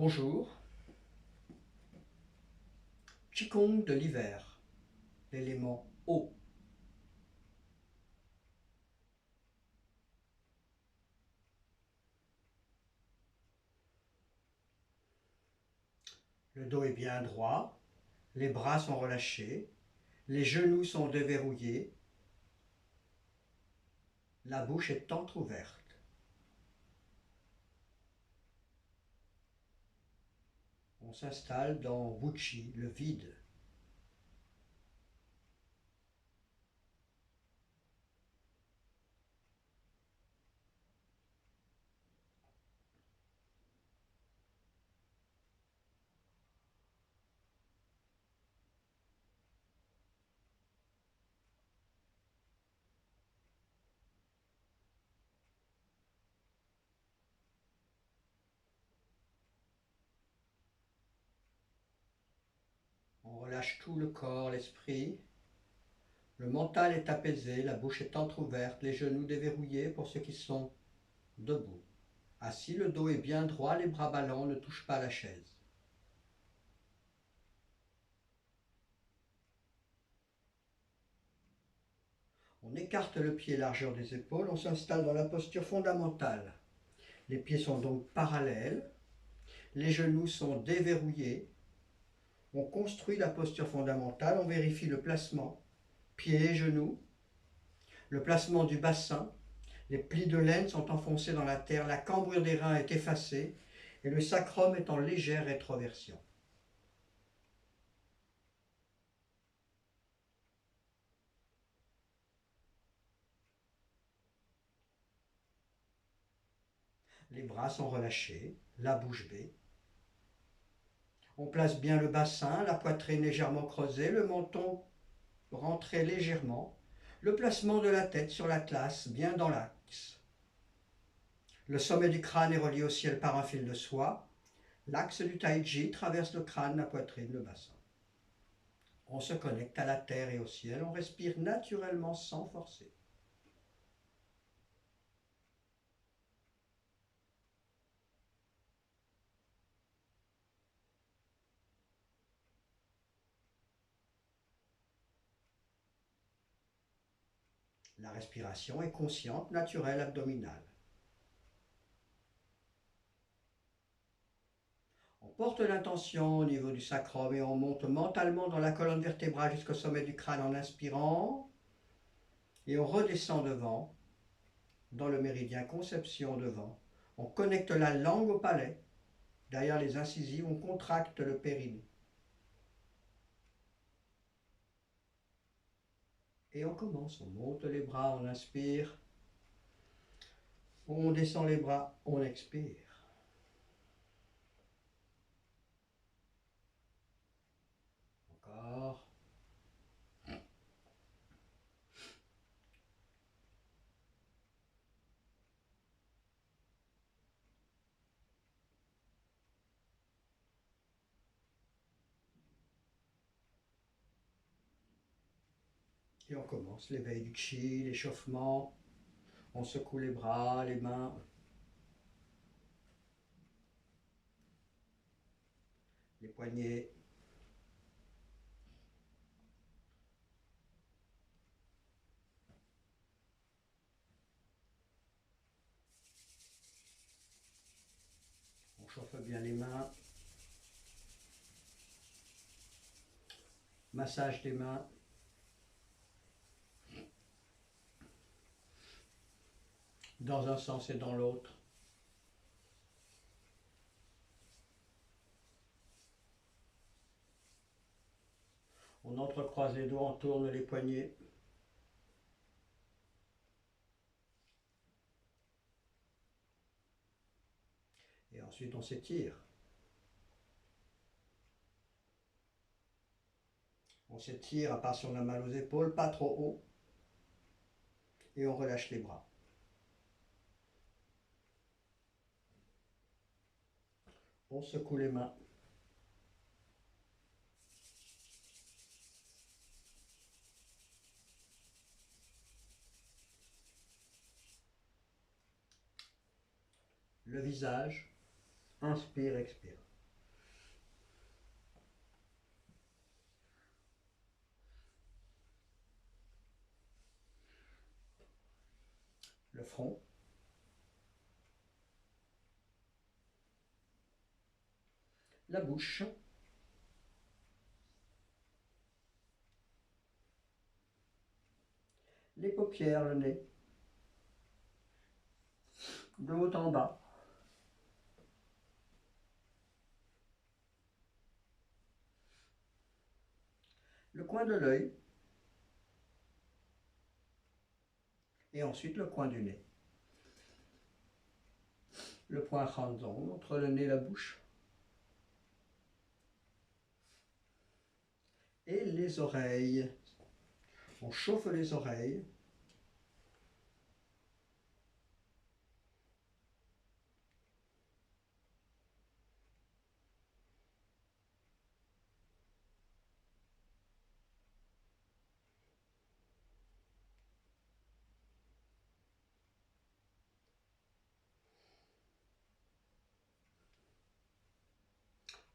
Bonjour. Qigong de l'hiver, l'élément eau. Le dos est bien droit, les bras sont relâchés, les genoux sont déverrouillés, la bouche est entr'ouverte. On s'installe dans Wuchi, le vide. On relâche tout le corps, l'esprit. Le mental est apaisé, la bouche est entr'ouverte, les genoux déverrouillés pour ceux qui sont debout. Assis, le dos est bien droit, les bras ballants ne touchent pas la chaise. On écarte le pied largeur des épaules, on s'installe dans la posture fondamentale. Les pieds sont donc parallèles, les genoux sont déverrouillés. On construit la posture fondamentale, on vérifie le placement, pieds et genoux, le placement du bassin, les plis de l'aine sont enfoncés dans la terre, la cambrure des reins est effacée et le sacrum est en légère rétroversion. Les bras sont relâchés, la bouche bée. On place bien le bassin, la poitrine légèrement creusée, le menton rentré légèrement, le placement de la tête sur l'atlas bien dans l'axe. Le sommet du crâne est relié au ciel par un fil de soie. L'axe du Taiji traverse le crâne, la poitrine, le bassin. On se connecte à la terre et au ciel, on respire naturellement sans forcer. La respiration est consciente, naturelle, abdominale. On porte l'intention au niveau du sacrum et on monte mentalement dans la colonne vertébrale jusqu'au sommet du crâne en inspirant. Et on redescend devant, dans le méridien conception devant. On connecte la langue au palais. Derrière les incisives, on contracte le périnée. Et on commence, on monte les bras, on inspire. On descend les bras, on expire. Encore. Et on commence l'éveil du chi, l'échauffement. On secoue les bras, les mains. Les poignets. On chauffe bien les mains. Massage des mains. Dans un sens et dans l'autre. On entrecroise les doigts, on tourne les poignets. Et ensuite on s'étire. On s'étire à part si on a mal aux épaules, pas trop haut. Et on relâche les bras. On secoue les mains. Le visage. Inspire, expire. le front, la bouche, les paupières, le nez, de haut en bas, le coin de l'œil, et ensuite le coin du nez. Le point Hanzong entre le nez et la bouche. Et les oreilles. On chauffe les oreilles.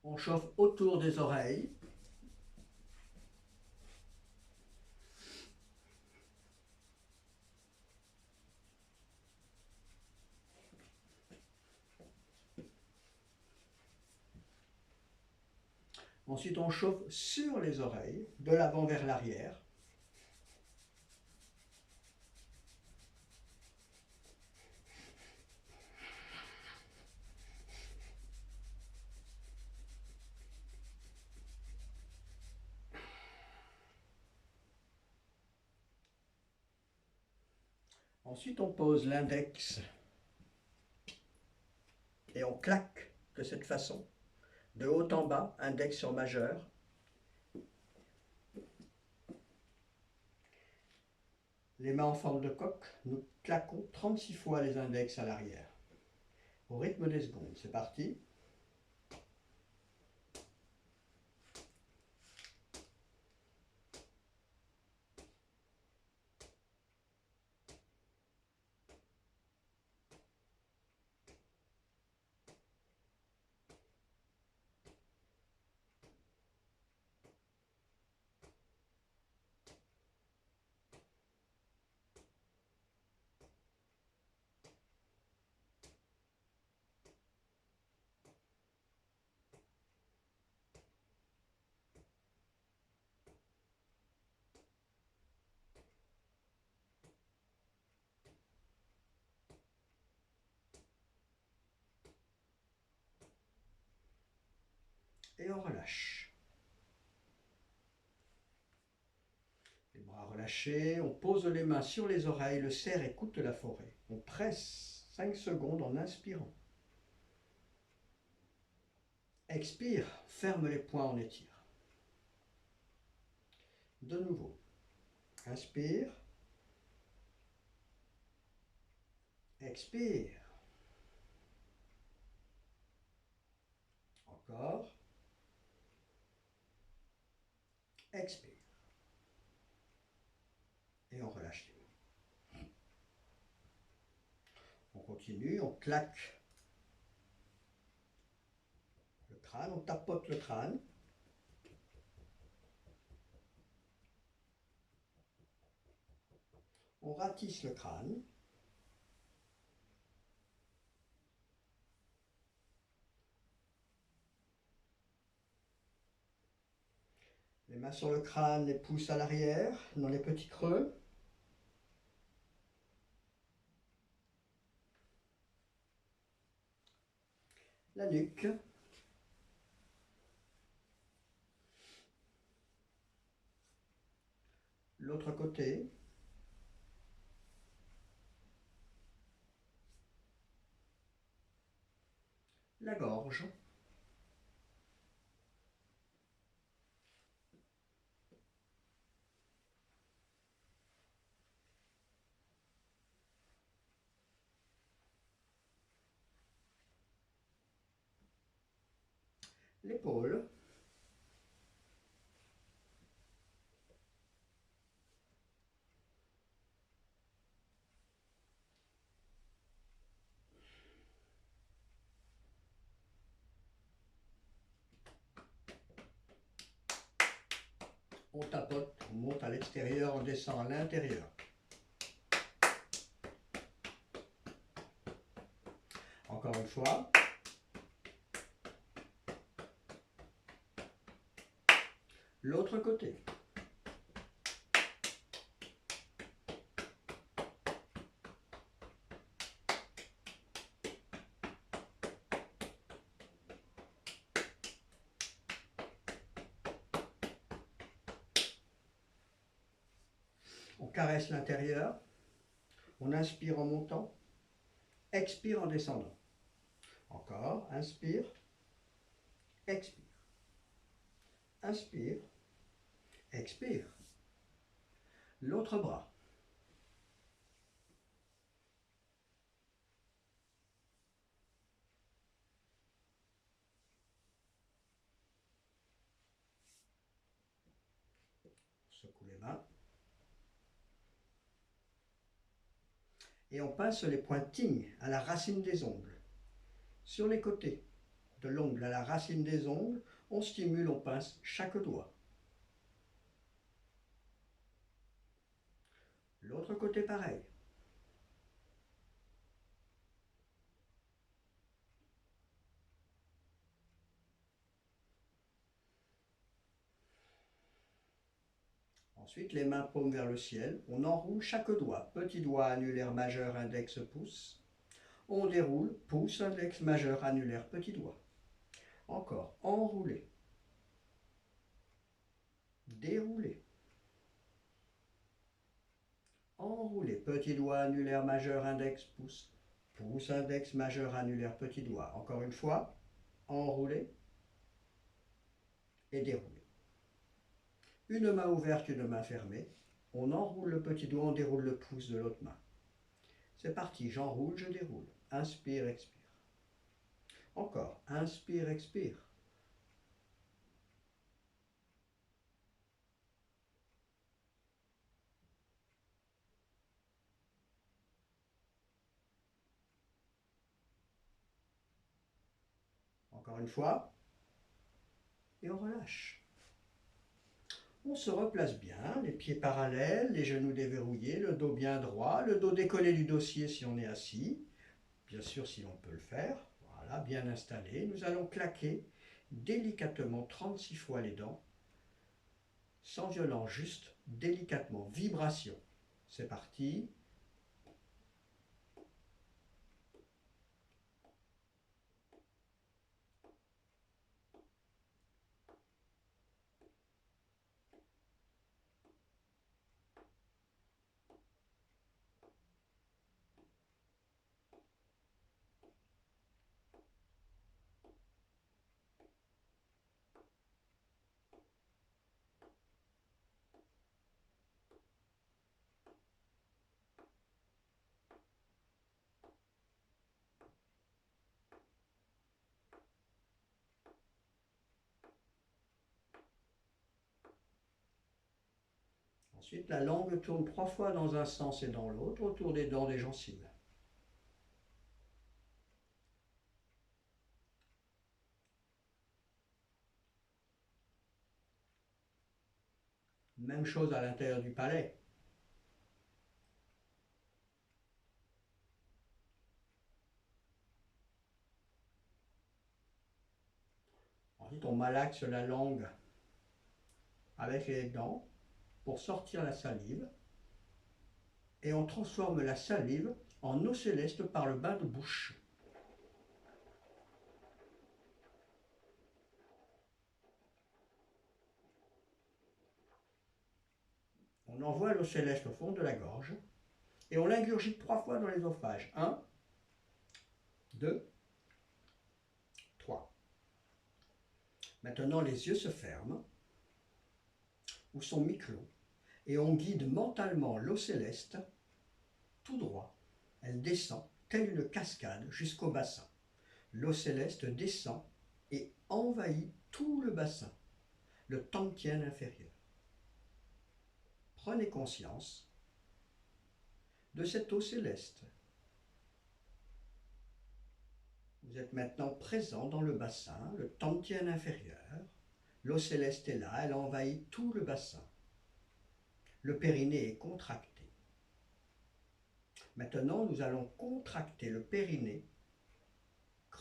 On chauffe autour des oreilles. Ensuite, on chauffe sur les oreilles, de l'avant vers l'arrière. Ensuite, on pose l'index et on claque de cette façon, de haut en bas, index sur majeur. Les mains en forme de coque, nous claquons 36 fois les index à l'arrière. Au rythme des secondes, c'est parti. Et on relâche. Les bras relâchés, on pose les mains sur les oreilles, le cerf écoute la forêt. On presse 5 secondes en inspirant. Expire, ferme les poings, on étire. De nouveau. Inspire. Expire. Encore. Expire. Et on relâche les mains. On continue, on claque le crâne, on tapote le crâne. On ratisse le crâne. Les mains sur le crâne, les pouces à l'arrière, dans les petits creux. La nuque. L'autre côté. La gorge. L'épaule. On tapote, on monte à l'extérieur, on descend à l'intérieur. Encore une fois. L'autre côté. On caresse l'intérieur. On inspire en montant. Expire en descendant. Encore. Inspire. Expire. Inspire. Expire. L'autre bras. Secoue les mains. Et on passe les pointings à la racine des ongles. Sur les côtés de l'ongle à la racine des ongles, on stimule, on pince chaque doigt. L'autre côté pareil. Ensuite, les mains paumes vers le ciel. On enroule chaque doigt. Petit doigt annulaire majeur, index, pouce. On déroule, pouce, index, majeur, annulaire, petit doigt. Encore, enrouler. Dérouler. Enrouler, petit doigt annulaire majeur, index, pouce. Pouce, index, majeur, annulaire, petit doigt. Encore une fois, enrouler et dérouler. Une main ouverte, une main fermée. On enroule le petit doigt, on déroule le pouce de l'autre main. C'est parti, j'enroule, je déroule. Inspire, expire. Encore, inspire, expire. Encore une fois. Et on relâche. On se replace bien, les pieds parallèles, les genoux déverrouillés, le dos bien droit, le dos décollé du dossier si on est assis. Bien sûr, si l'on peut le faire. Voilà, bien installé. Nous allons claquer délicatement 36 fois les dents, sans violence, juste délicatement, vibration. C'est parti. Ensuite, la langue tourne 3 fois dans un sens et dans l'autre, autour des dents des gencives. Même chose à l'intérieur du palais. Ensuite, on malaxe la langue avec les dents pour sortir la salive. Et on transforme la salive en eau céleste par le bain de bouche. On envoie l'eau céleste au fond de la gorge et on l'ingurgite 3 fois dans l'ésophage. 1, 2, 3. Maintenant, les yeux se ferment ou sont mi-clos et on guide mentalement l'eau céleste tout droit. Elle descend telle une cascade jusqu'au bassin. L'eau céleste descend et envahit tout le bassin, le tantien inférieur. Prenez conscience de cette eau céleste. Vous êtes maintenant présent dans le bassin, le tantien inférieur. L'eau céleste est là, elle envahit tout le bassin. Le périnée est contracté. Maintenant, nous allons contracter le périnée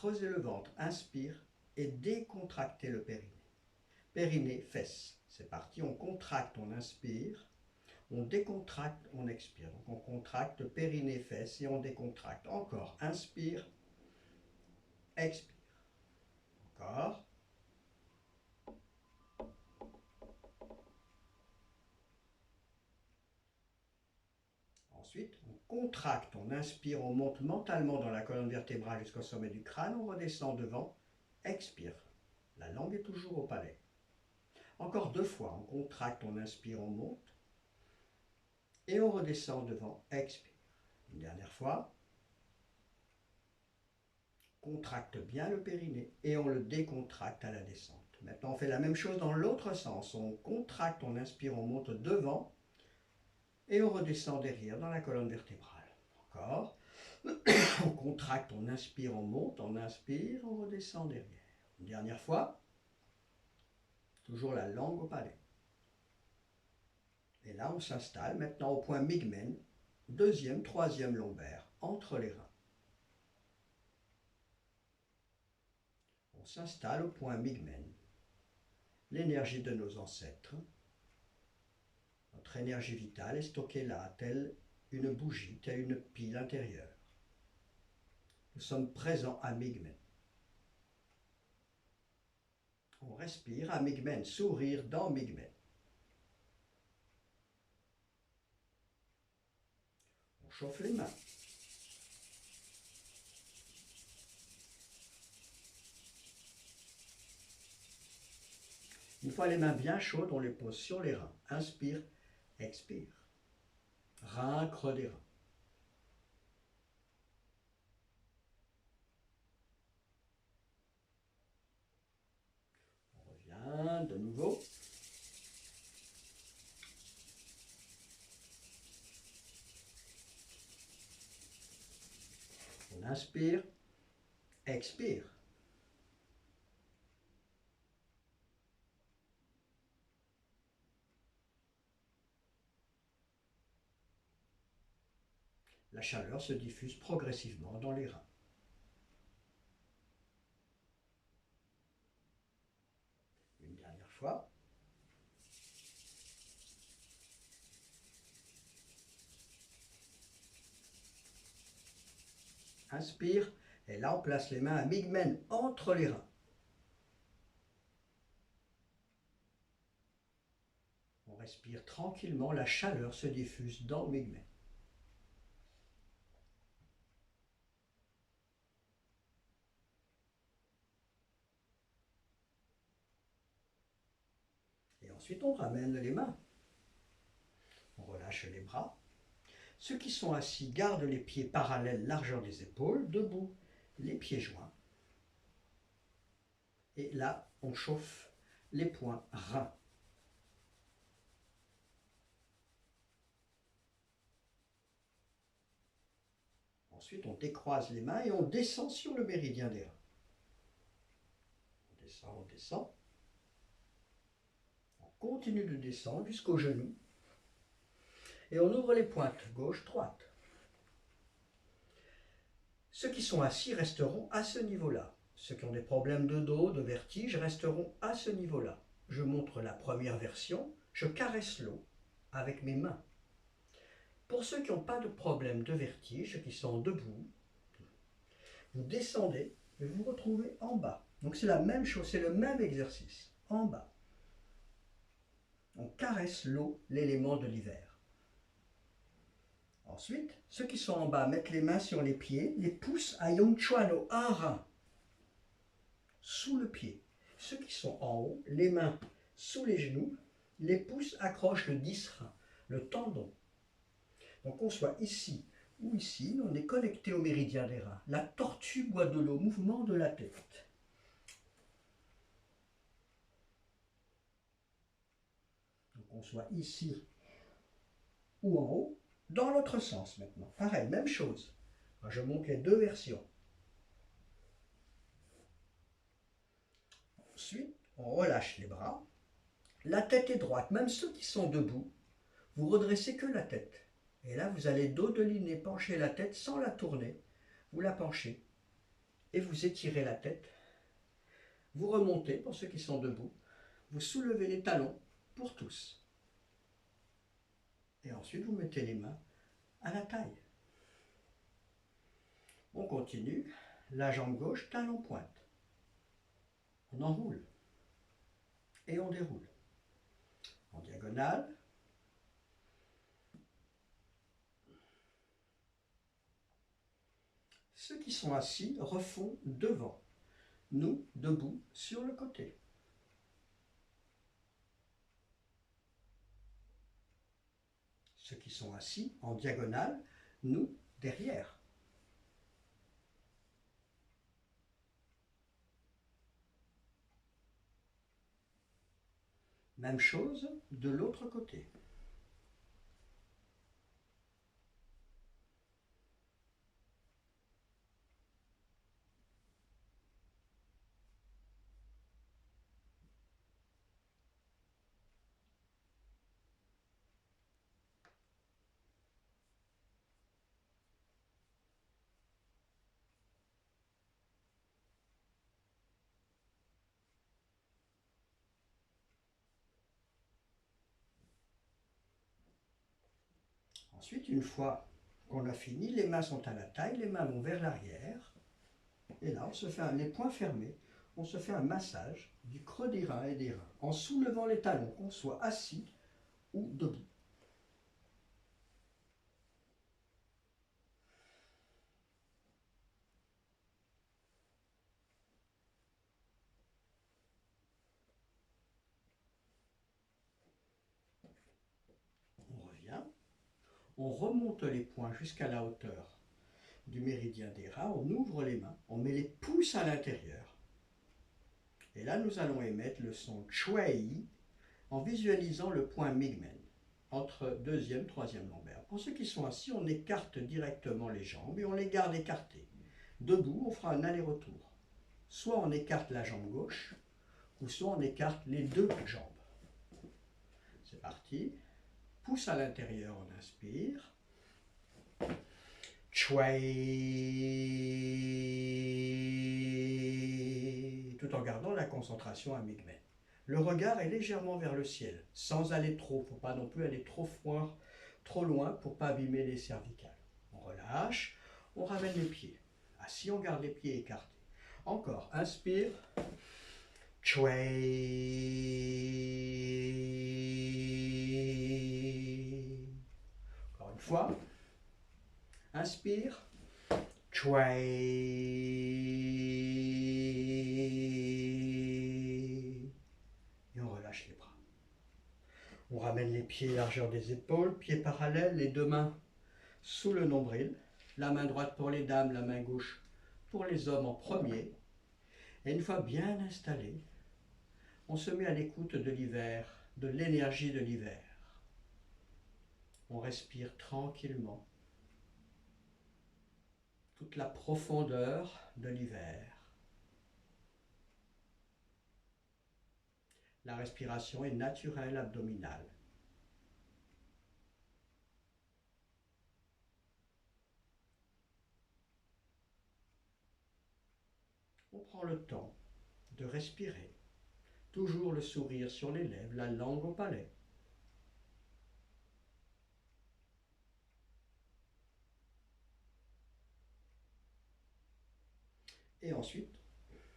creusez le ventre, inspire et décontractez le périnée. Périnée, fesses. C'est parti, on contracte, on inspire. On décontracte, on expire. Donc on contracte périnée, fesses et on décontracte. Encore, inspire, expire. Encore. Ensuite, on contracte, on inspire, on monte mentalement dans la colonne vertébrale jusqu'au sommet du crâne, on redescend devant, expire. La langue est toujours au palais. Encore 2 fois, on contracte, on inspire, on monte. Et on redescend devant, expire. Une dernière fois. Contracte bien le périnée et on le décontracte à la descente. Maintenant, on fait la même chose dans l'autre sens. On contracte, on inspire, on monte devant et on redescend derrière dans la colonne vertébrale. Encore. On contracte, on inspire, on monte, on inspire, on redescend derrière. Une dernière fois. Toujours la langue au palais. Et là, on s'installe maintenant au point mygmen, 2e, 3e lombaire, entre les reins. On s'installe au point mygmen, l'énergie de nos ancêtres. Notre énergie vitale est stockée là, telle une bougie, telle une pile intérieure. Nous sommes présents à mygmen. On respire à mygmen, sourire dans mygmen. On chauffe les mains. Une fois les mains bien chaudes, on les pose sur les reins. Inspire, expire. Reins, creux des reins. On revient de nouveau. On inspire, expire. La chaleur se diffuse progressivement dans les reins. Une dernière fois. Inspire, et là on place les mains à mygmen entre les reins. On respire tranquillement, la chaleur se diffuse dans le mygmen. Et ensuite on ramène les mains. On relâche les bras. Ceux qui sont assis gardent les pieds parallèles, largeur des épaules, debout, les pieds joints. Et là, on chauffe les poings reins. Ensuite, on décroise les mains et on descend sur le méridien des reins. On descend, on descend. On continue de descendre jusqu'aux genoux. Et on ouvre les pointes, gauche, droite. Ceux qui sont assis resteront à ce niveau-là. Ceux qui ont des problèmes de dos, de vertige, resteront à ce niveau-là. Je montre la première version, je caresse l'eau avec mes mains. Pour ceux qui n'ont pas de problème de vertige, qui sont debout, vous descendez et vous vous retrouvez en bas. Donc c'est la même chose, c'est le même exercice, en bas. On caresse l'eau, l'élément de l'hiver. Ensuite, ceux qui sont en bas mettent les mains sur les pieds, les pouces à Yongchuan, un rein, sous le pied. Ceux qui sont en haut, les mains sous les genoux, les pouces accrochent le 10 rein, le tendon. Donc qu'on soit ici ou ici, on est connecté au méridien des reins. La tortue boit de l'eau, mouvement de la tête. Donc qu'on soit ici ou en haut, dans l'autre sens maintenant. Pareil, même chose. Je montre les deux versions. Ensuite, on relâche les bras. La tête est droite, même ceux qui sont debout, vous redressez que la tête. Et là, vous allez dos de ligne pencher la tête sans la tourner. Vous la penchez. et vous étirez la tête. Vous remontez pour ceux qui sont debout. Vous soulevez les talons pour tous. Et ensuite, vous mettez les mains à la taille. On continue. La jambe gauche, talon pointe. On enroule. Et on déroule. En diagonale. Ceux qui sont assis refont devant. Nous, debout, sur le côté. Ceux qui sont assis en diagonale, nous, derrière. Même chose de l'autre côté. Ensuite, une fois qu'on a fini, les mains sont à la taille, les mains vont vers l'arrière. Et là, on se fait les poings fermés, on se fait un massage du creux des reins et des reins, en soulevant les talons, qu'on soit assis ou debout. On revient, on remonte les poings jusqu'à la hauteur du méridien des reins, on ouvre les mains, on met les pouces à l'intérieur. Et là, nous allons émettre le son chwei en visualisant le point Migmen entre deuxième et troisième lombaire. Pour ceux qui sont assis, on écarte directement les jambes et on les garde écartées. Debout, on fera un aller-retour. Soit on écarte la jambe gauche, ou soit on écarte les deux jambes. C'est parti. Pouce à l'intérieur, on inspire. Chwei. Tout en gardant la concentration à Migmen. Le regard est légèrement vers le ciel, sans aller trop. Il ne faut pas non plus aller trop fort, trop loin pour ne pas abîmer les cervicales. On relâche, on ramène les pieds. Assis, on garde les pieds écartés. Encore, inspire. Chwei. Encore une fois. Inspire. Chwei. Et on relâche les bras. On ramène les pieds largeur des épaules, pieds parallèles, les deux mains sous le nombril. La main droite pour les dames, la main gauche pour les hommes en premier. Et une fois bien installé, on se met à l'écoute de l'hiver, de l'énergie de l'hiver. On respire tranquillement toute la profondeur de l'hiver. La respiration est naturelle abdominale. On prend le temps de respirer. Toujours le sourire sur les lèvres, la langue au palais. Et ensuite,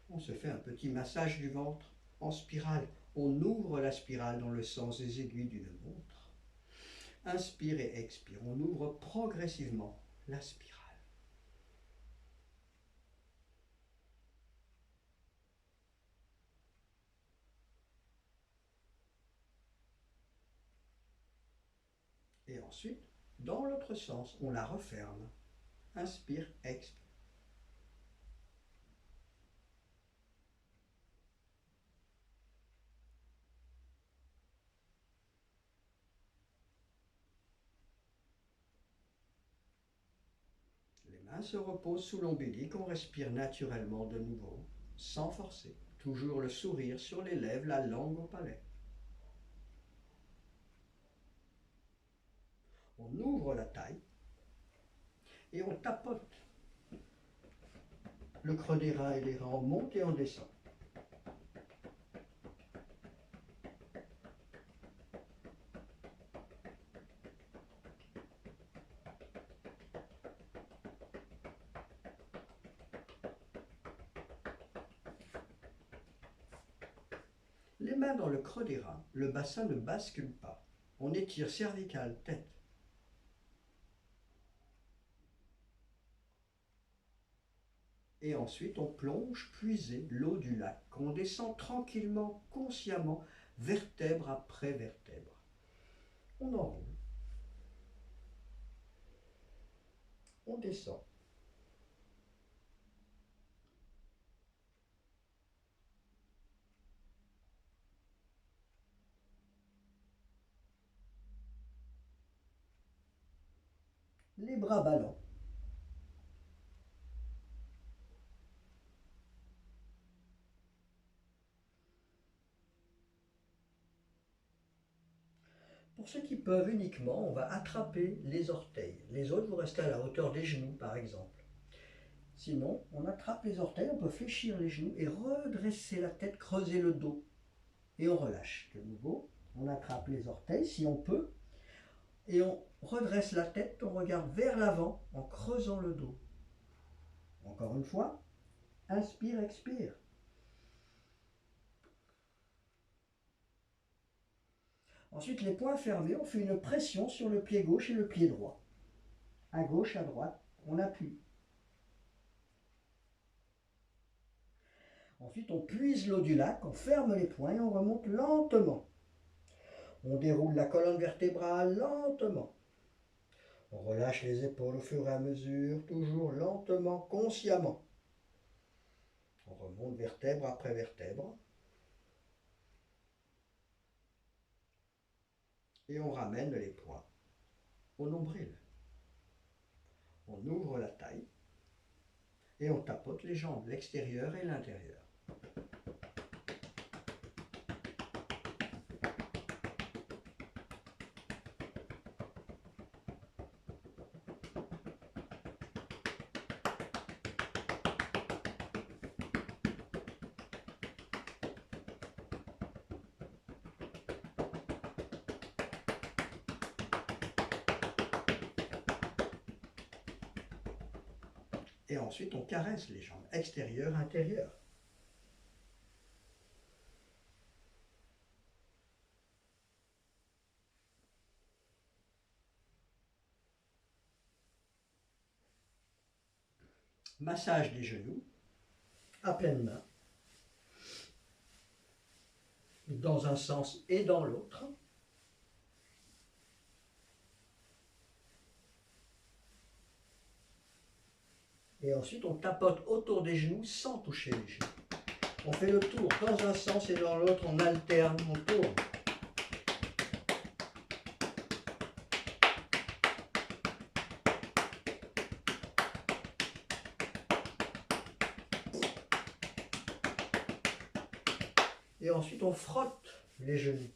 on se fait un petit massage du ventre en spirale. On ouvre la spirale dans le sens des aiguilles d'une montre. Inspire et expire. On ouvre progressivement la spirale. Et ensuite, dans l'autre sens, on la referme. Inspire, expire. Les mains se reposent sous l'ombilic, on respire naturellement de nouveau, sans forcer. Toujours le sourire sur les lèvres, la langue au palais. On ouvre la taille et on tapote le creux des reins et les reins, on monte et on descend. Les mains dans le creux des reins, le bassin ne bascule pas. On étire cervicale, tête. Et ensuite, on plonge, puiser l'eau du lac. On descend tranquillement, consciemment, vertèbre après vertèbre. On enroule. On descend. Les bras ballants. Pour ceux qui peuvent uniquement, on va attraper les orteils. Les autres, vous restez à la hauteur des genoux, par exemple. Sinon, on attrape les orteils, on peut fléchir les genoux et redresser la tête, creuser le dos. Et on relâche. De nouveau, on attrape les orteils si on peut. Et on redresse la tête, on regarde vers l'avant en creusant le dos. Encore une fois, inspire, expire. Ensuite, les poings fermés, on fait une pression sur le pied gauche et le pied droit. À gauche, à droite, on appuie. Ensuite, on puise l'eau du lac, on ferme les poings et on remonte lentement. On déroule la colonne vertébrale lentement. On relâche les épaules au fur et à mesure, toujours lentement, consciemment. On remonte vertèbre après vertèbre. Et on ramène les poings au nombril. On ouvre la taille et on tapote les jambes, l'extérieur et l'intérieur. Et ensuite, on caresse les jambes, extérieur, intérieur. Massage des genoux, à pleine main, dans un sens et dans l'autre. Et ensuite, on tapote autour des genoux sans toucher les genoux. On fait le tour dans un sens et dans l'autre, on alterne, on tourne. Et ensuite, on frotte les genoux.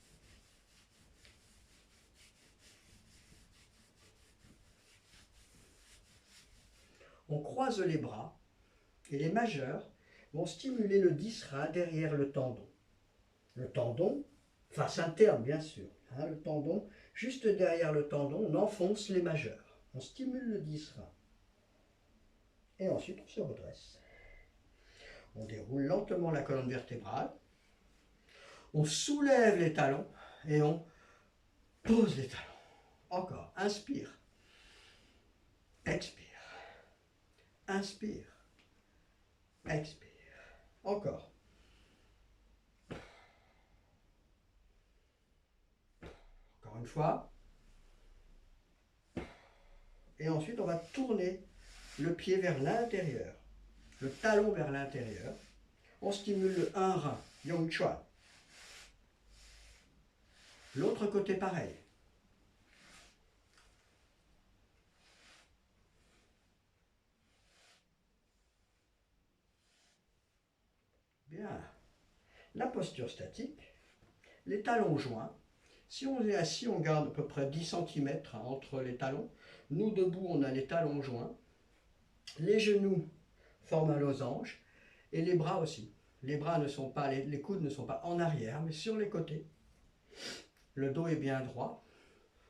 On croise les bras et les majeurs vont stimuler le 10 rein derrière le tendon. Le tendon, face interne bien sûr, le tendon, juste derrière le tendon, on enfonce les majeurs. On stimule le 10 rein. Et ensuite, on se redresse. On déroule lentement la colonne vertébrale. On soulève les talons et on pose les talons. Encore, inspire, expire. Inspire, expire. Encore. Encore une fois. Et ensuite, on va tourner le pied vers l'intérieur, le talon vers l'intérieur. On stimule le 1 rein, Yang Chuan. L'autre côté pareil. Bien. La posture statique, les talons joints. Si on est assis, on garde à peu près 10 cm entre les talons. Nous, debout, on a les talons joints. Les genoux forme un losange, et les bras aussi. Les bras ne sont pas, les coudes ne sont pas en arrière, mais sur les côtés. Le dos est bien droit.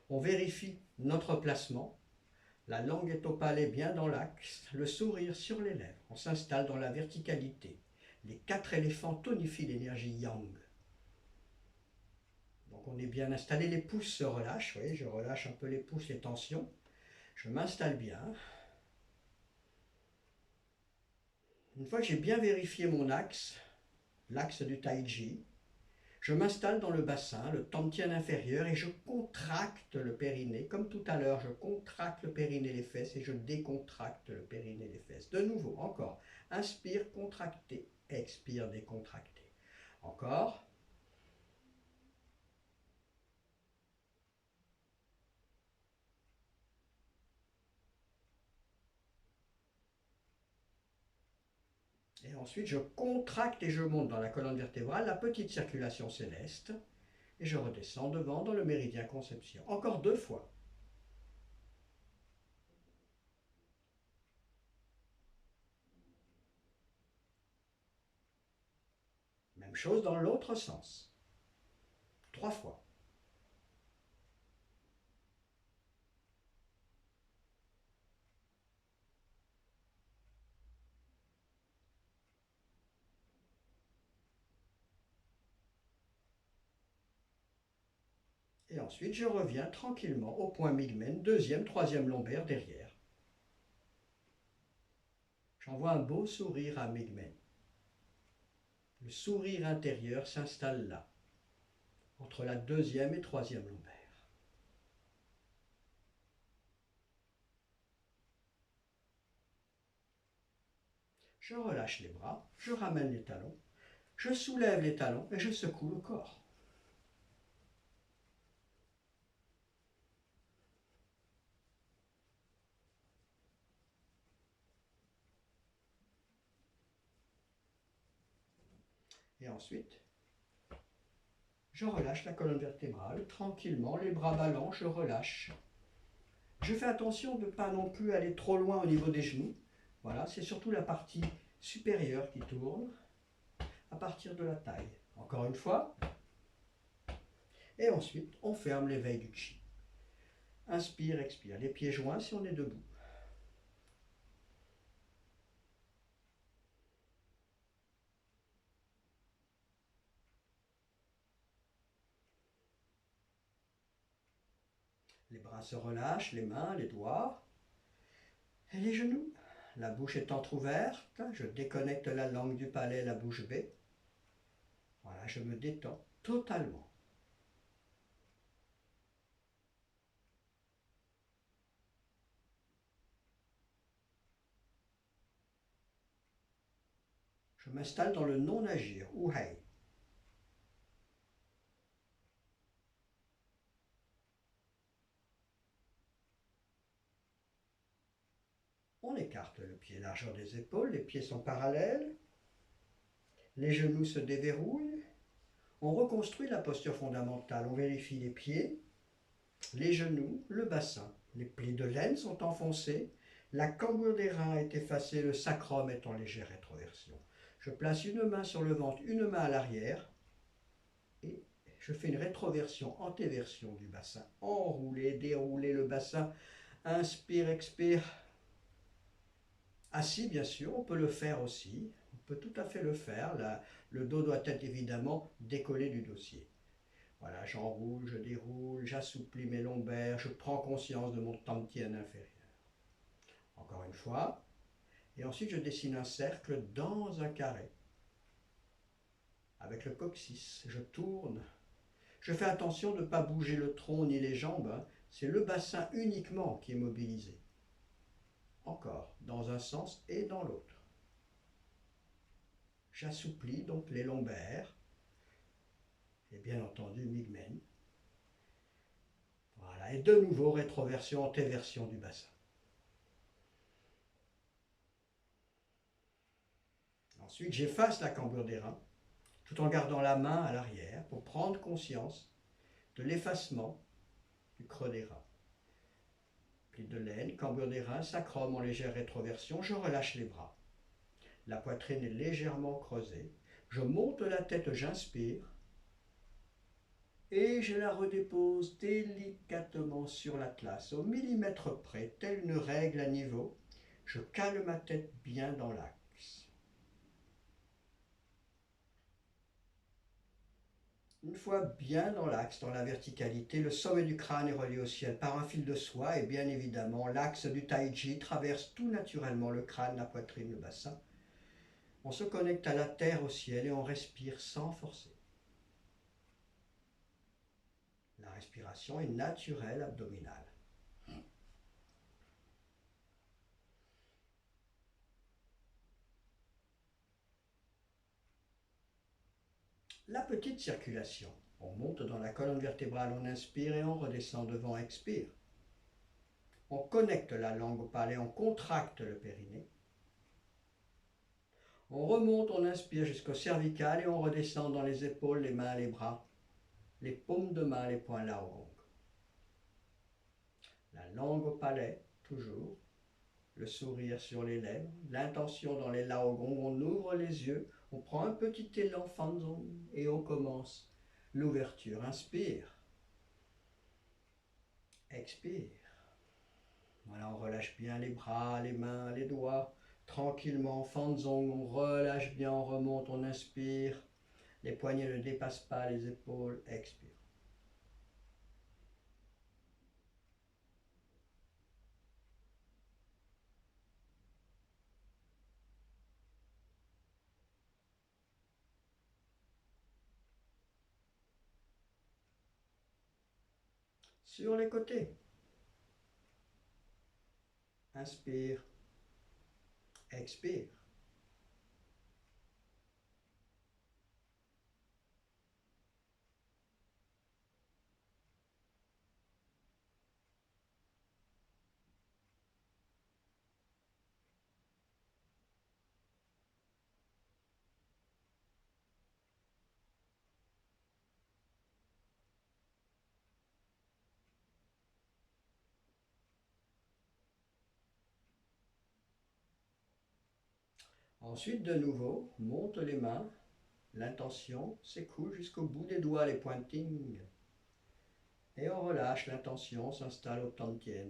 On vérifie notre placement. La langue est au palais bien dans l'axe, le sourire sur les lèvres. On s'installe dans la verticalité. Les 4 éléphants tonifient l'énergie yang. Donc on est bien installé, les pouces se relâchent. Vous voyez, je relâche un peu les pouces, les tensions. Je m'installe bien. Une fois que j'ai bien vérifié mon axe, l'axe du tai chi, je m'installe dans le bassin, le tantien inférieur, et je contracte le périnée. Comme tout à l'heure, je contracte le périnée, les fesses, et je décontracte le périnée, les fesses. De nouveau, encore. Inspire, contracter. Expire, décontracter. Encore. Et ensuite, je contracte et je monte dans la colonne vertébrale la petite circulation céleste. Et je redescends devant dans le méridien conception. Encore 2 fois. Même chose dans l'autre sens. 3 fois. Et ensuite, je reviens tranquillement au point Migmen, deuxième, troisième lombaire derrière. J'envoie un beau sourire à Migmen. Le sourire intérieur s'installe là, entre la deuxième et troisième lombaire. Je relâche les bras, je ramène les talons, je soulève les talons et je secoue le corps. Et ensuite, je relâche la colonne vertébrale, tranquillement, les bras ballants, je relâche. Je fais attention de ne pas non plus aller trop loin au niveau des genoux. Voilà, c'est surtout la partie supérieure qui tourne à partir de la taille. Encore une fois. Et ensuite, on ferme l'éveil du chi. Inspire, expire. Les pieds joints si on est debout. Les bras se relâchent, les mains, les doigts et les genoux. La bouche est entrouverte, je déconnecte la langue du palais, la bouche bée. Voilà, je me détends totalement. Je m'installe dans le non-agir, Uhei. On écarte le pied, largeur des épaules, les pieds sont parallèles, les genoux se déverrouillent. On reconstruit la posture fondamentale, on vérifie les pieds, les genoux, le bassin. Les plis de laine sont enfoncés, la cambrure des reins est effacée, le sacrum est en légère rétroversion. Je place une main sur le ventre, une main à l'arrière, et je fais une rétroversion, antéversion du bassin. Enrouler, dérouler le bassin, inspire, expire. Assis, bien sûr, on peut le faire aussi, on peut tout à fait le faire. Le dos doit être évidemment décollé du dossier. Voilà, j'enroule, je déroule, j'assouplis mes lombaires, je prends conscience de mon tantien inférieur. Encore une fois, et ensuite je dessine un cercle dans un carré. Avec le coccyx, je tourne. Je fais attention de ne pas bouger le tronc ni les jambes, hein. C'est le bassin uniquement qui est mobilisé. Encore, dans un sens et dans l'autre. J'assouplis donc les lombaires, et bien entendu Migmen. Voilà, et de nouveau rétroversion, antéversion du bassin. Ensuite, j'efface la cambrure des reins, tout en gardant la main à l'arrière pour prendre conscience de l'effacement du creux des reins. Pli de laine, cambrure des reins, sacrum en légère rétroversion, je relâche les bras. La poitrine est légèrement creusée. Je monte la tête, j'inspire. Et je la redépose délicatement sur l'atlas, au millimètre près, telle une règle à niveau. Je cale ma tête bien dans l'axe. Une fois bien dans l'axe, dans la verticalité, le sommet du crâne est relié au ciel par un fil de soie et bien évidemment l'axe du tai chi traverse tout naturellement le crâne, la poitrine, le bassin. On se connecte à la terre, au ciel et on respire sans forcer. La respiration est naturelle, abdominale. La petite circulation. On monte dans la colonne vertébrale, on inspire et on redescend devant, expire. On connecte la langue au palais, on contracte le périnée. On remonte, on inspire jusqu'au cervical et on redescend dans les épaules, les mains, les bras, les paumes de main, les poings Laogong. La langue au palais, toujours. Le sourire sur les lèvres, l'intention dans les Laogong. On ouvre les yeux, on prend un petit élan Fanzong et on commence l'ouverture. Inspire. Expire. Voilà, on relâche bien les bras, les mains, les doigts. Tranquillement, Fanzong, on relâche bien, on remonte, on inspire. Les poignets ne dépassent pas les épaules. Expire. Sur les côtés. Inspire. Expire. Ensuite, de nouveau, monte les mains. L'intention s'écoule jusqu'au bout des doigts, les pointings. Et on relâche, l'intention s'installe au tantien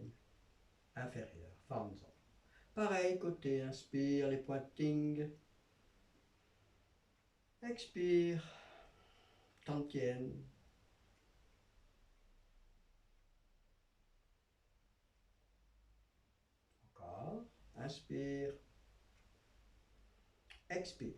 inférieur, Fanzong. Pareil, côté, inspire, les pointings. Expire, tantien. Encore, inspire, expire.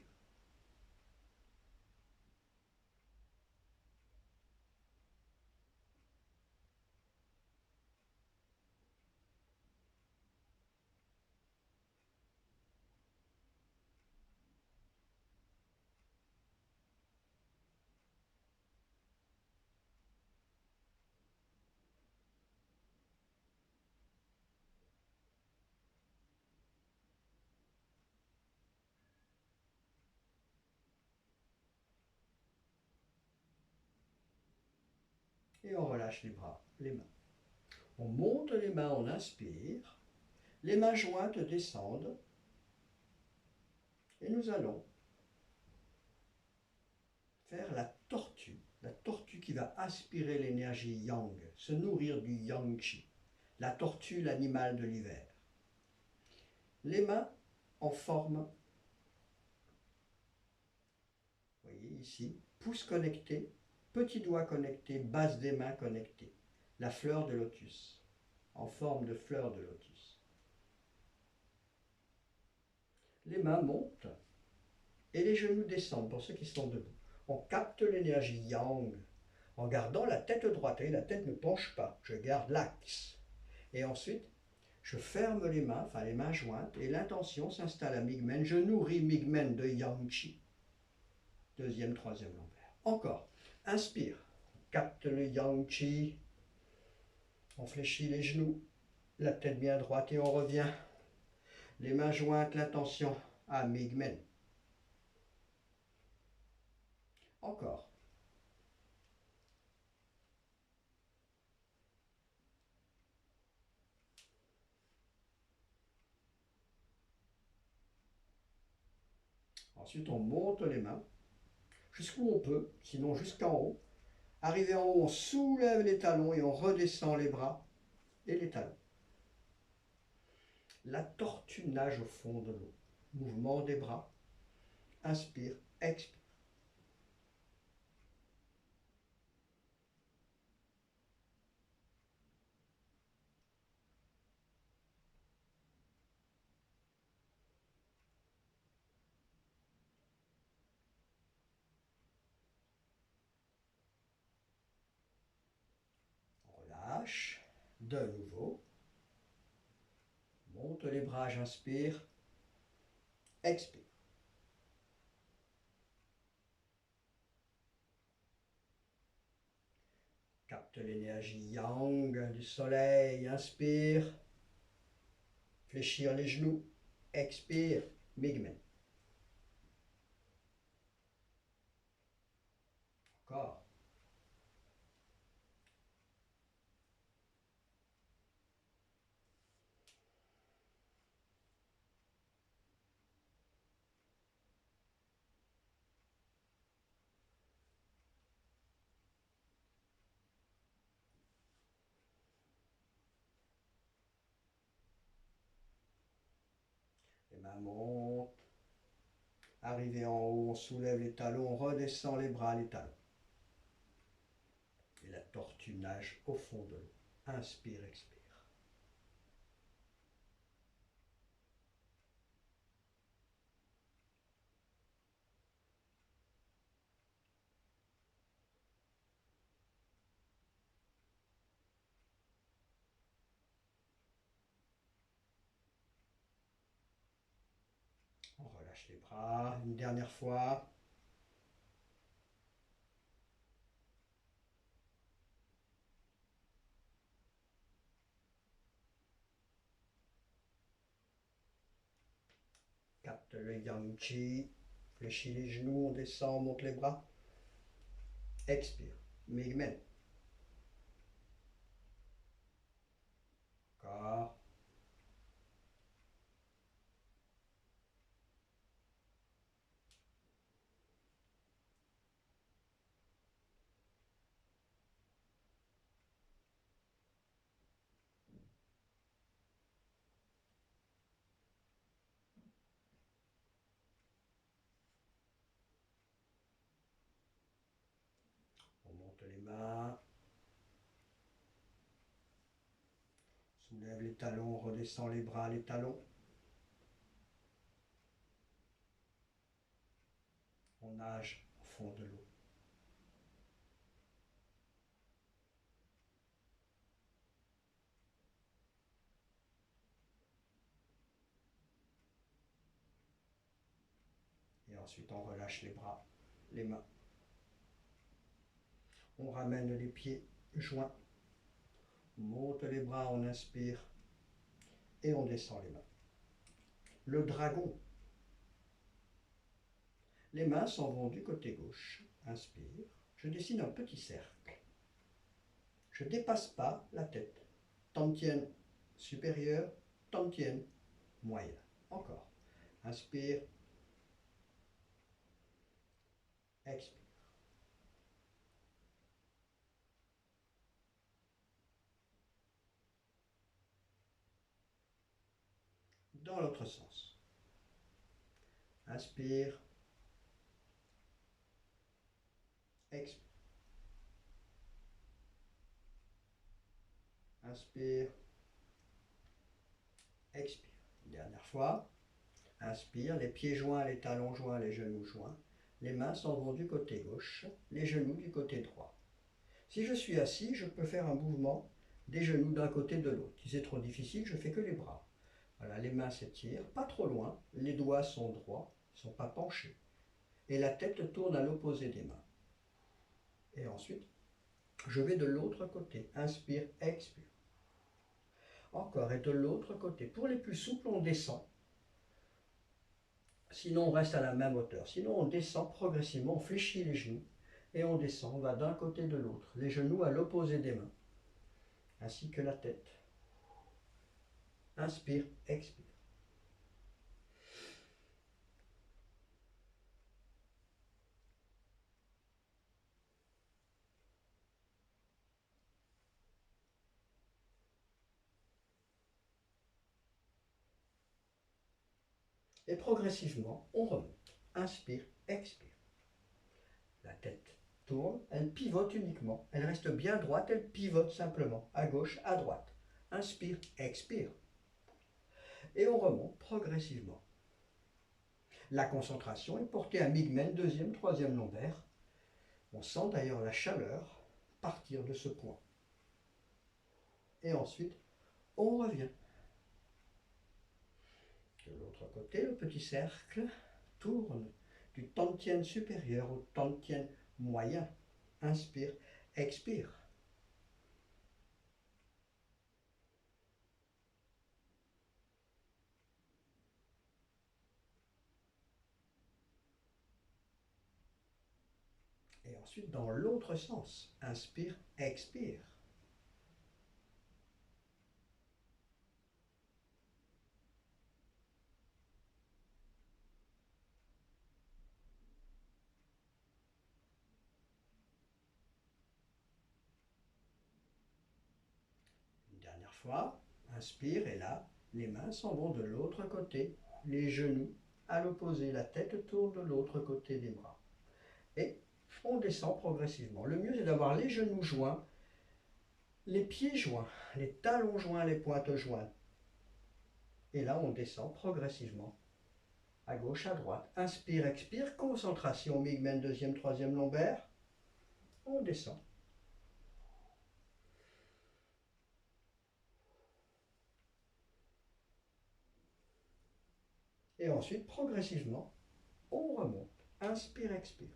Et on relâche les bras, les mains. On monte les mains, on inspire. Les mains jointes descendent. Et nous allons faire la tortue qui va aspirer l'énergie yang, se nourrir du yang chi. La tortue, l'animal de l'hiver. Les mains en forme, vous voyez ici, pouce connecté, petit doigt connecté, base des mains connectée. La fleur de lotus, en forme de fleur de lotus. Les mains montent et les genoux descendent pour ceux qui sont debout. On capte l'énergie yang en gardant la tête droite. Et la tête ne penche pas, je garde l'axe. Et ensuite, je ferme les mains, enfin les mains jointes, et l'intention s'installe à Migmen. Je nourris Migmen de Yang Chi. Deuxième, troisième l'envers. Encore. Inspire. Capte le Yang Chi. On fléchit les genoux, la tête bien droite et on revient. Les mains jointes, l'intention à Migmen. Encore. Ensuite, on monte les mains jusqu'où on peut, sinon jusqu'en haut. Arrivé en haut, on soulève les talons et on redescend les bras et les talons. La tortue nage au fond de l'eau. Mouvement des bras. Inspire, expire. On relâche. De nouveau. Monte les bras, j'inspire. Expire. Capte l'énergie yang du soleil. Inspire. Fléchir les genoux. Expire. Migmen. Encore. Les mains montent. Arrivé en haut, on soulève les talons, on redescend les bras, les talons. Et la tortue nage au fond de l'eau. Inspire, expire. On relâche les bras une dernière fois. Capte le yang chi. Fléchis les genoux, on descend, on monte les bras. Expire. Migmen. Encore. On monte les mains. Soulève les talons, on redescend les bras, les talons. On nage au fond de l'eau. Et ensuite, on relâche les bras, les mains. On ramène les pieds joints. On monte les bras, on inspire. Et on descend les mains. Le dragon. Les mains s'en vont du côté gauche. Inspire. Je dessine un petit cercle. Je ne dépasse pas la tête. Tantienne supérieure, tantienne moyenne. Encore. Inspire. Expire. Dans l'autre sens. Inspire. Expire. Inspire. Expire. Une dernière fois. Inspire, les pieds joints, les talons joints, les genoux joints. Les mains s'en vont du côté gauche, les genoux du côté droit. Si je suis assis, je peux faire un mouvement des genoux d'un côté de l'autre. Si c'est trop difficile, je fais que les bras. Voilà, les mains s'étirent, pas trop loin, les doigts sont droits, ils ne sont pas penchés. Et la tête tourne à l'opposé des mains. Et ensuite, je vais de l'autre côté. Inspire, expire. Encore, et de l'autre côté. Pour les plus souples, on descend. Sinon, on reste à la même hauteur. Sinon, on descend progressivement, on fléchit les genoux. Et on descend, on va d'un côté de l'autre. Les genoux à l'opposé des mains. Ainsi que la tête. Inspire, expire. Et progressivement, on remonte. Inspire, expire. La tête tourne, elle pivote uniquement. Elle reste bien droite, elle pivote simplement, à gauche, à droite. Inspire, expire. Et on remonte progressivement. La concentration est portée à Migmen, deuxième, troisième lombaire. On sent d'ailleurs la chaleur partir de ce point. Et ensuite, on revient. De l'autre côté, le petit cercle tourne du Tantien supérieur au Tantien moyen. Inspire, expire. Et ensuite, dans l'autre sens, inspire, expire. Une dernière fois, inspire et là, les mains s'en vont de l'autre côté, les genoux à l'opposé, la tête tourne de l'autre côté des bras. Et on descend progressivement. Le mieux est d'avoir les genoux joints, les pieds joints, les talons joints, les pointes jointes. Et là, on descend progressivement, à gauche, à droite. Inspire, expire, concentration, Migmen, deuxième, troisième lombaire. On descend. Et ensuite, progressivement, on remonte. Inspire, expire.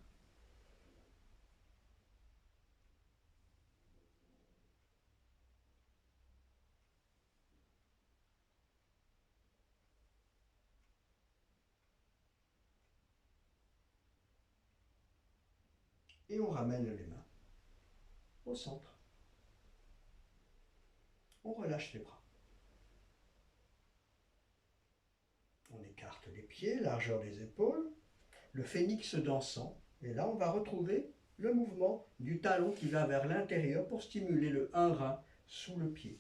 Et on ramène les mains au centre. On relâche les bras. On écarte les pieds, largeur des épaules, le phénix dansant. Et là, on va retrouver le mouvement du talon qui va vers l'intérieur pour stimuler le 1 rein sous le pied.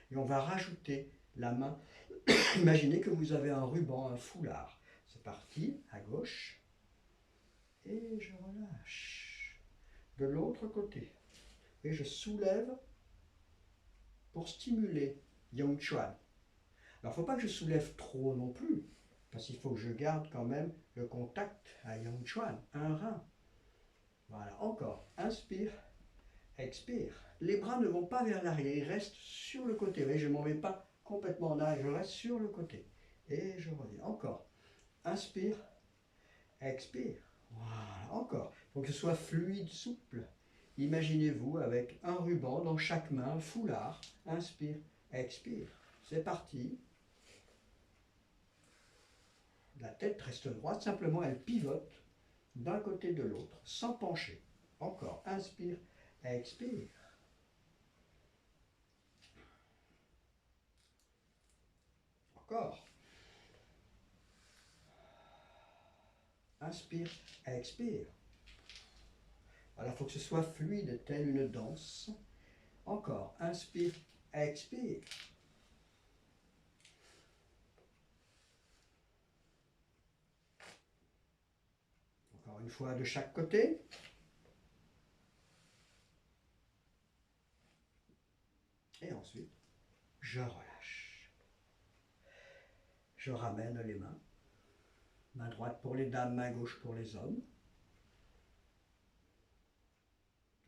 Et on va rajouter la main. Imaginez que vous avez un ruban, un foulard. C'est parti, à gauche. Et je relâche. De l'autre côté. Et je soulève pour stimuler Yang Chuan. Alors, il ne faut pas que je soulève trop non plus, parce qu'il faut que je garde quand même le contact à Yang Chuan, un rein. Voilà, encore. Inspire, expire. Les bras ne vont pas vers l'arrière, ils restent sur le côté. Oui, je ne m'en vais pas complètement en arrière, je reste sur le côté. Et je reviens. Encore. Inspire, expire. Voilà, encore. Il faut que ce soit fluide, souple. Imaginez-vous avec un ruban dans chaque main, un foulard. Inspire, expire. C'est parti. La tête reste droite, simplement elle pivote d'un côté de l'autre, sans pencher. Encore. Inspire, expire. Encore. Inspire, expire. Voilà, il faut que ce soit fluide, telle une danse. Encore. Inspire, expire. Encore une fois de chaque côté. Et ensuite, je relâche. Je ramène les mains. Main droite pour les dames, main gauche pour les hommes.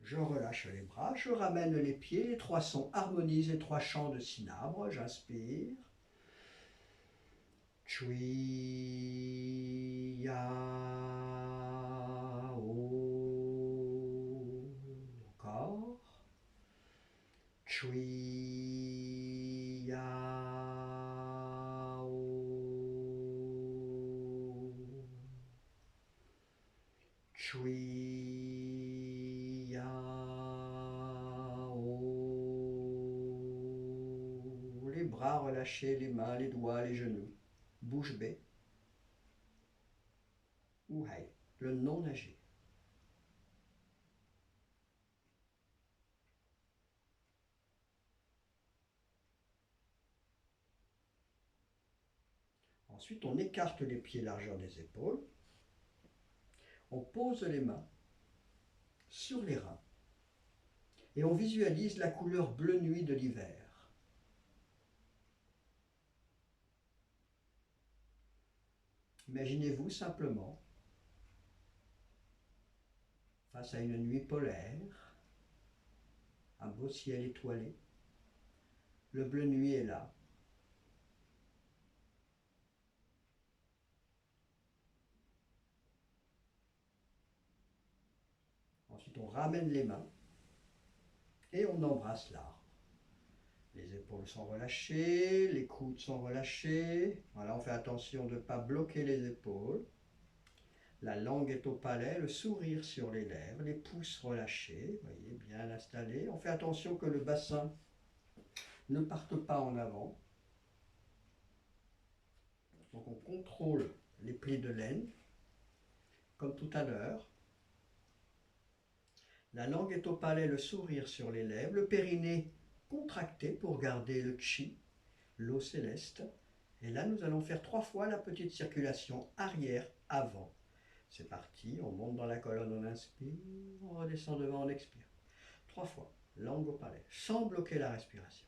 Je relâche les bras, je ramène les pieds, les trois sons harmonisent les trois chants de cinabre. J'inspire. Chui ya o. Encore. Chui ya o. Chui ya o. Les bras relâchés, les mains, les doigts, les genoux. Bouche bée. Ou hai, le non nager. Ensuite, on écarte les pieds largeur des épaules. On pose les mains sur les reins. Et on visualise la couleur bleu nuit de l'hiver. Imaginez-vous simplement face à une nuit polaire, un beau ciel étoilé. Le bleu nuit est là. Ensuite, on ramène les mains et on embrasse l'arbre. Les épaules sont relâchées, les coudes sont relâchés. Voilà, on fait attention de ne pas bloquer les épaules. La langue est au palais, le sourire sur les lèvres, les pouces relâchés, voyez, bien installés. On fait attention que le bassin ne parte pas en avant. Donc on contrôle les plis de laine, comme tout à l'heure. La langue est au palais, le sourire sur les lèvres, le périnée contracté pour garder le chi, l'eau céleste. Et là, nous allons faire 3 fois la petite circulation arrière-avant. C'est parti, on monte dans la colonne, on inspire, on redescend devant, on expire. 3 fois, langue au palais, sans bloquer la respiration.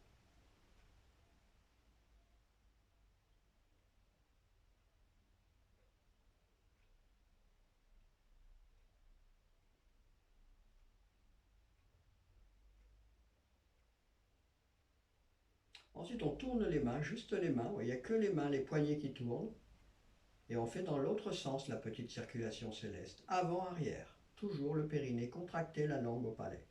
Ensuite, on tourne les mains, juste les mains, il n'y a que les mains, les poignets qui tournent. Et on fait dans l'autre sens la petite circulation céleste, avant-arrière. Toujours le périnée contracté, la langue au palais.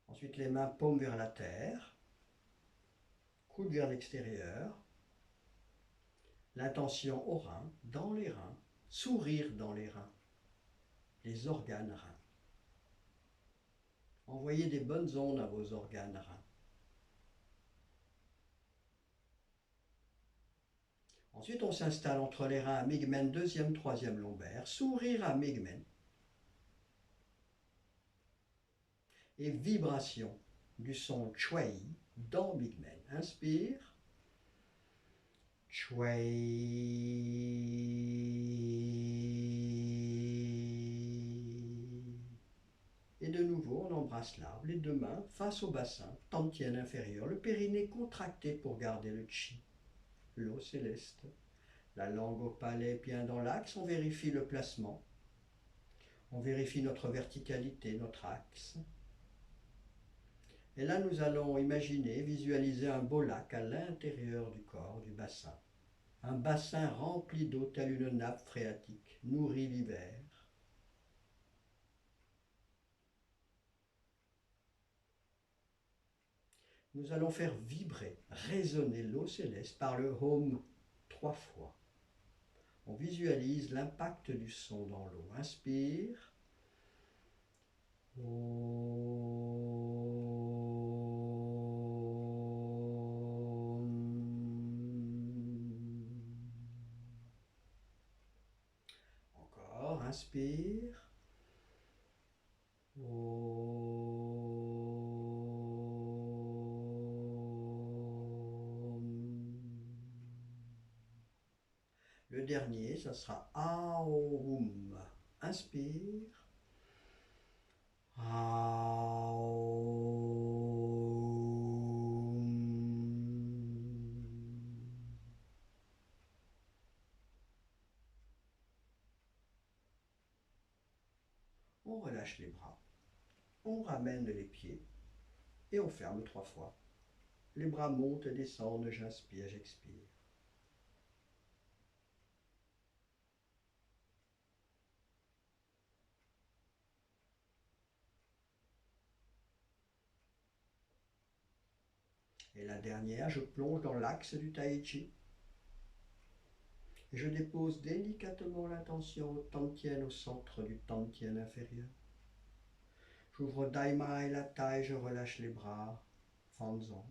Ensuite, les mains paumes vers la terre, coude vers l'extérieur. L'intention au rein, dans les reins, sourire dans les reins, les organes reins. Envoyez des bonnes ondes à vos organes reins. Ensuite, on s'installe entre les reins à Migmen, deuxième, troisième lombaire, sourire à Migmen. Et vibration du son Chwei dans Migmen. Inspire. Et de nouveau, on embrasse l'arbre, les deux mains face au bassin, tantien inférieur, le périnée contracté pour garder le chi, l'eau céleste. La langue au palais bien dans l'axe, on vérifie le placement. On vérifie notre verticalité, notre axe. Et là, nous allons imaginer, visualiser un beau lac à l'intérieur du corps, du bassin. Un bassin rempli d'eau tel une nappe phréatique, nourrie l'hiver. Nous allons faire vibrer, résonner l'eau céleste par le Home 3 fois. On visualise l'impact du son dans l'eau. Inspire. Encore, inspire. Le dernier, ça sera Aum. Inspire. On relâche les bras, on ramène les pieds et on ferme 3 fois. Les bras montent et descendent, j'inspire, j'expire. Et la dernière, je plonge dans l'axe du Tai Chi. Et je dépose délicatement l'intention au Tantien, au centre du Tantien inférieur. J'ouvre Daima et la taille, je relâche les bras, Fanzon.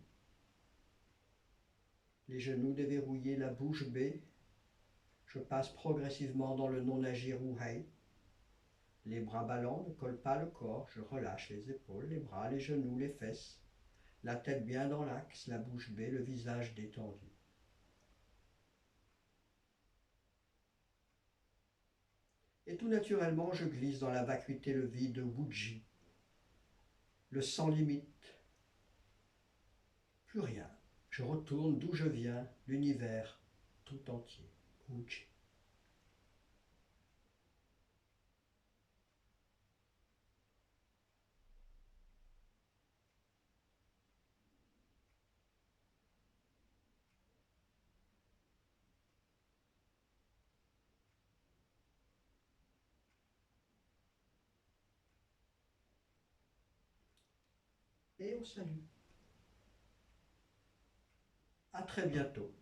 Les genoux déverrouillés, la bouche bée. Je passe progressivement dans le non-agir Wuhei. Les bras ballants ne collent pas le corps, je relâche les épaules, les bras, les genoux, les fesses. La tête bien dans l'axe, la bouche bée, le visage détendu. Et tout naturellement, je glisse dans la vacuité, le vide Wuji, le sans limite. Plus rien. Je retourne d'où je viens, l'univers tout entier. Wuji. Et on salue. À très bientôt.